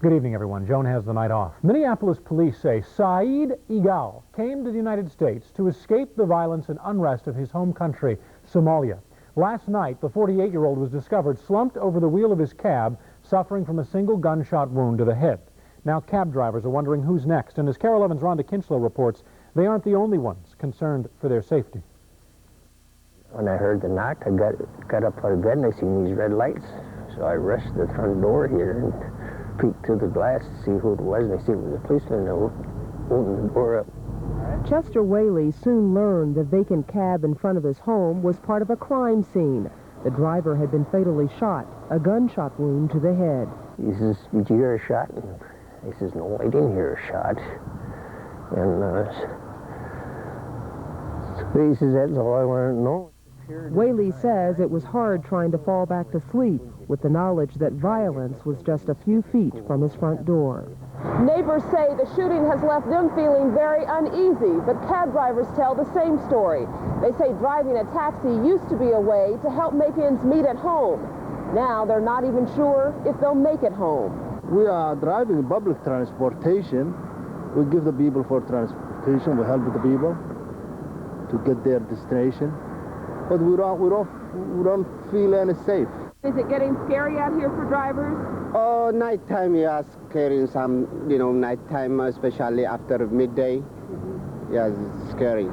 Good evening, everyone. Joan has the night off. Minneapolis police say Saeed Igal came to the United States to escape the violence and unrest of his home country, Somalia. Last night, the 48-year-old was discovered slumped over the wheel of his cab, suffering from a single gunshot wound to the head. Now, cab drivers are wondering who's next, and as KARE 11's Rhonda Kinchlow reports, they aren't the only ones concerned for their safety. When I heard the knock, I got up out of bed and I seen these red lights. So I rushed to the front door here and peeked through the glass to see who it was, and I see it was a policeman that opened the door up. Chester Whaley soon learned the vacant cab in front of his home was part of a crime scene. The driver had been fatally shot, a gunshot wound to the head. He says, "Did you hear a shot?" And I says, "No, I didn't hear a shot." And so he says, "That's all I want to know." Whaley says it was hard trying to fall back to sleep with the knowledge that violence was just a few feet from his front door. Neighbors say the shooting has left them feeling very uneasy, but cab drivers tell the same story. They say driving a taxi used to be a way to help make ends meet at home. Now they're not even sure if they'll make it home. We are driving public transportation. We give the people for transportation. We help the people to get their destination. But we don't feel any safe. Is it getting scary out here for drivers? Oh, nighttime, yes, scary. Some, nighttime, especially after midday. Yes, it's scary.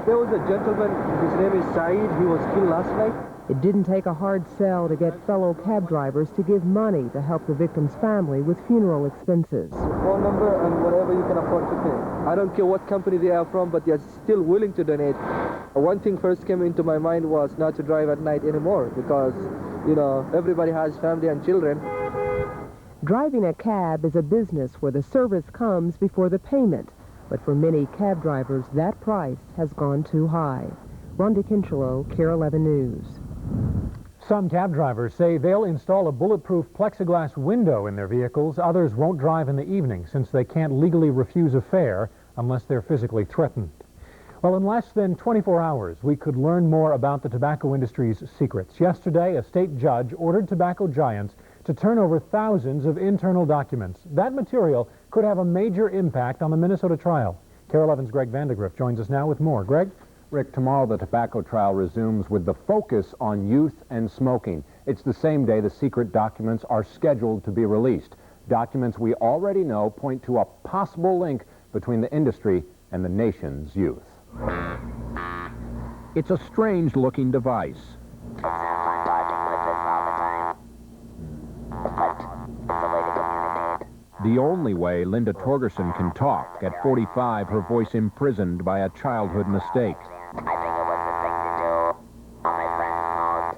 There was a gentleman, his name is Saeed. He was killed last night. It didn't take a hard sell to get fellow cab drivers to give money to help the victim's family with funeral expenses. Phone number and whatever you can afford to pay. I don't care what company they are from, but they're still willing to donate. One thing first came into my mind was not to drive at night anymore because, everybody has family and children. Driving a cab is a business where the service comes before the payment. But for many cab drivers, that price has gone too high. Rhonda Kinchlow, KARE 11 News. Some cab drivers say they'll install a bulletproof plexiglass window in their vehicles. Others won't drive in the evening since they can't legally refuse a fare unless they're physically threatened. Well, in less than 24 hours, we could learn more about the tobacco industry's secrets. Yesterday, a state judge ordered tobacco giants to turn over thousands of internal documents. That material could have a major impact on the Minnesota trial. KARE 11's Greg Vandegrift joins us now with more. Greg? Rick, tomorrow the tobacco trial resumes with the focus on youth and smoking. It's the same day the secret documents are scheduled to be released. Documents we already know point to a possible link between the industry and the nation's youth. It's a strange-looking device. The only way Linda Torgerson can talk. At 45, her voice imprisoned by a childhood mistake. I think it was the thing to do. All my friends smoked.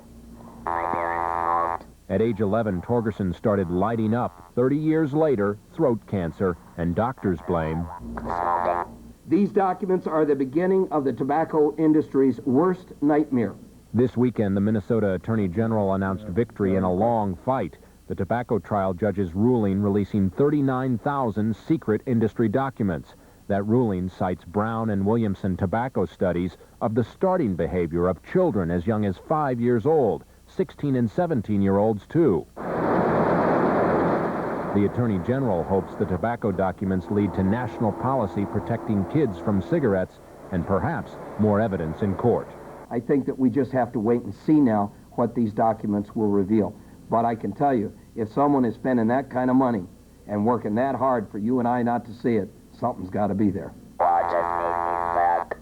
My parents smoked. At age 11, Torgerson started lighting up. 30 years later, throat cancer, and doctors blame Smoking. These documents are the beginning of the tobacco industry's worst nightmare. This weekend, the Minnesota Attorney General announced victory in a long fight. The tobacco trial judge's ruling releasing 39,000 secret industry documents. That ruling cites Brown and Williamson tobacco studies of the starting behavior of children as young as 5 years old, 16 and 17-year-olds too. The Attorney General hopes the tobacco documents lead to national policy protecting kids from cigarettes and perhaps more evidence in court. I think that we just have to wait and see now what these documents will reveal. But I can tell you, if someone is spending that kind of money and working that hard for you and I not to see it, something's got to be there. Well, it just made me sick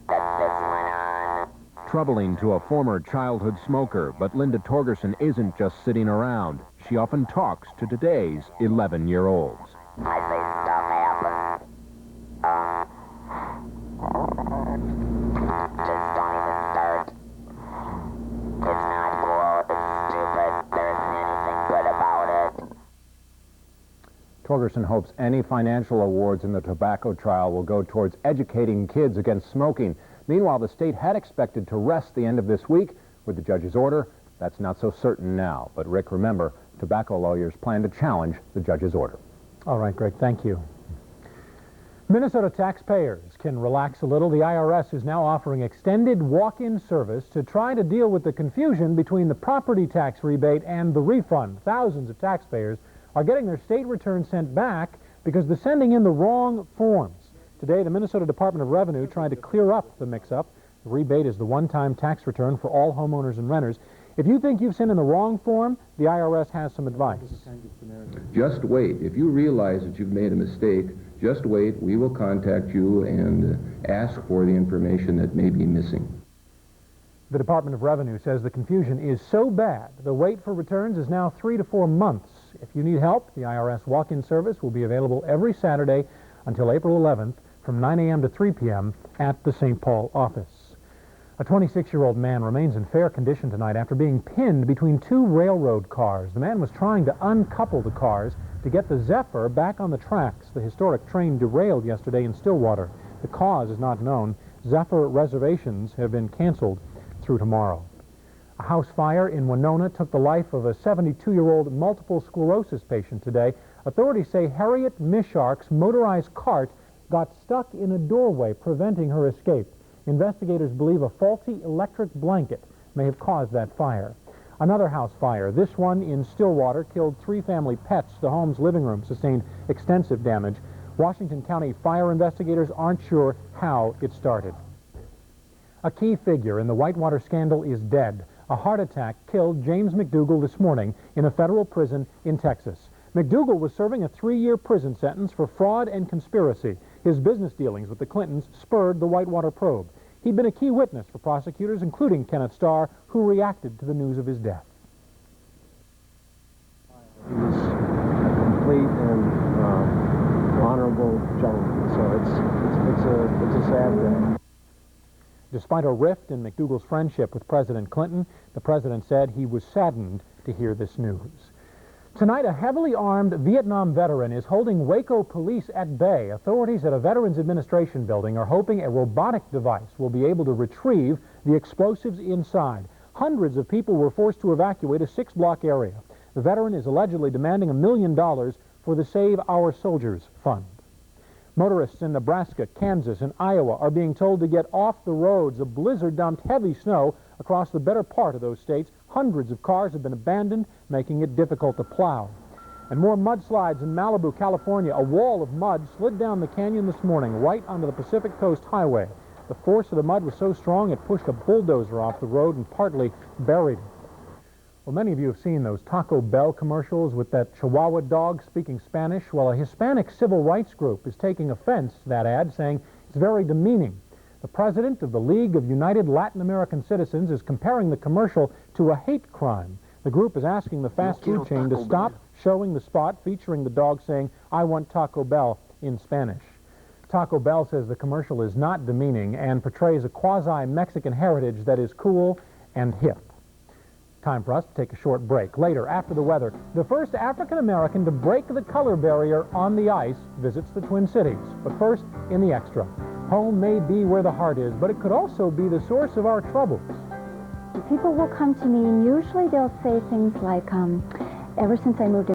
that this went on. Troubling to a former childhood smoker, but Linda Torgerson isn't just sitting around. She often talks to today's 11-year-olds. I say stuff happens. Just don't even start. It's not cool. It's stupid. There isn't anything good about it. Torgerson hopes any financial awards in the tobacco trial will go towards educating kids against smoking. Meanwhile, the state had expected to rest the end of this week with the judge's order. That's not so certain now. But, Rick, remember, tobacco lawyers plan to challenge the judge's order. All right, Greg, thank you. Minnesota taxpayers can relax a little. The IRS is now offering extended walk-in service to try to deal with the confusion between the property tax rebate and the refund. Thousands of taxpayers are getting their state returns sent back because they're sending in the wrong forms. Today, the Minnesota Department of Revenue tried to clear up the mix-up. The rebate is the one-time tax return for all homeowners and renters. If you think you've sent in the wrong form, the IRS has some advice. Just wait. If you realize that you've made a mistake, just wait. We will contact you and ask for the information that may be missing. The Department of Revenue says the confusion is so bad, the wait for returns is now 3 to 4 months. If you need help, the IRS walk-in service will be available every Saturday until April 11th from 9 a.m. to 3 p.m. at the St. Paul office. A 26-year-old man remains in fair condition tonight after being pinned between two railroad cars. The man was trying to uncouple the cars to get the Zephyr back on the tracks. The historic train derailed yesterday in Stillwater. The cause is not known. Zephyr reservations have been canceled through tomorrow. A house fire in Winona took the life of a 72-year-old multiple sclerosis patient today. Authorities say Harriet Mishark's motorized cart got stuck in a doorway, preventing her escape. Investigators believe a faulty electric blanket may have caused that fire. Another house fire, this one in Stillwater, killed 3 family pets. The home's living room sustained extensive damage. Washington County fire investigators aren't sure how it started. A key figure in the Whitewater scandal is dead. A heart attack killed James McDougal this morning in a federal prison in Texas. McDougal was serving a 3-year prison sentence for fraud and conspiracy. His business dealings with the Clintons spurred the Whitewater probe. He'd been a key witness for prosecutors, including Kenneth Starr, who reacted to the news of his death. He was a complete and honorable gentleman, so it's a sad day. Despite a rift in McDougal's friendship with President Clinton, the president said he was saddened to hear this news. Tonight, a heavily armed Vietnam veteran is holding Waco police at bay. Authorities at a Veterans Administration building are hoping a robotic device will be able to retrieve the explosives inside. Hundreds of people were forced to evacuate a 6-block area. The veteran is allegedly demanding $1 million for the Save Our Soldiers Fund. Motorists in Nebraska, Kansas, and Iowa are being told to get off the roads. A blizzard dumped heavy snow across the better part of those states. Hundreds of cars have been abandoned, making it difficult to plow. And more mudslides in Malibu, California. A wall of mud slid down the canyon this morning, right onto the Pacific Coast Highway. The force of the mud was so strong it pushed a bulldozer off the road and partly buried it. Well, many of you have seen those Taco Bell commercials with that Chihuahua dog speaking Spanish. Well, a Hispanic civil rights group is taking offense to that ad, saying it's very demeaning. The president of the League of United Latin American Citizens is comparing the commercial to a hate crime. The group is asking the fast food chain to stop showing the spot featuring the dog saying, "I want Taco Bell," in Spanish. Taco Bell says the commercial is not demeaning and portrays a quasi-Mexican heritage that is cool and hip. Time for us to take a short break. Later, after the weather, the first African-American to break the color barrier on the ice visits the Twin Cities. But first, in the extra. Home may be where the heart is, but it could also be the source of our troubles. People will come to me, and usually they'll say things like, ever since I moved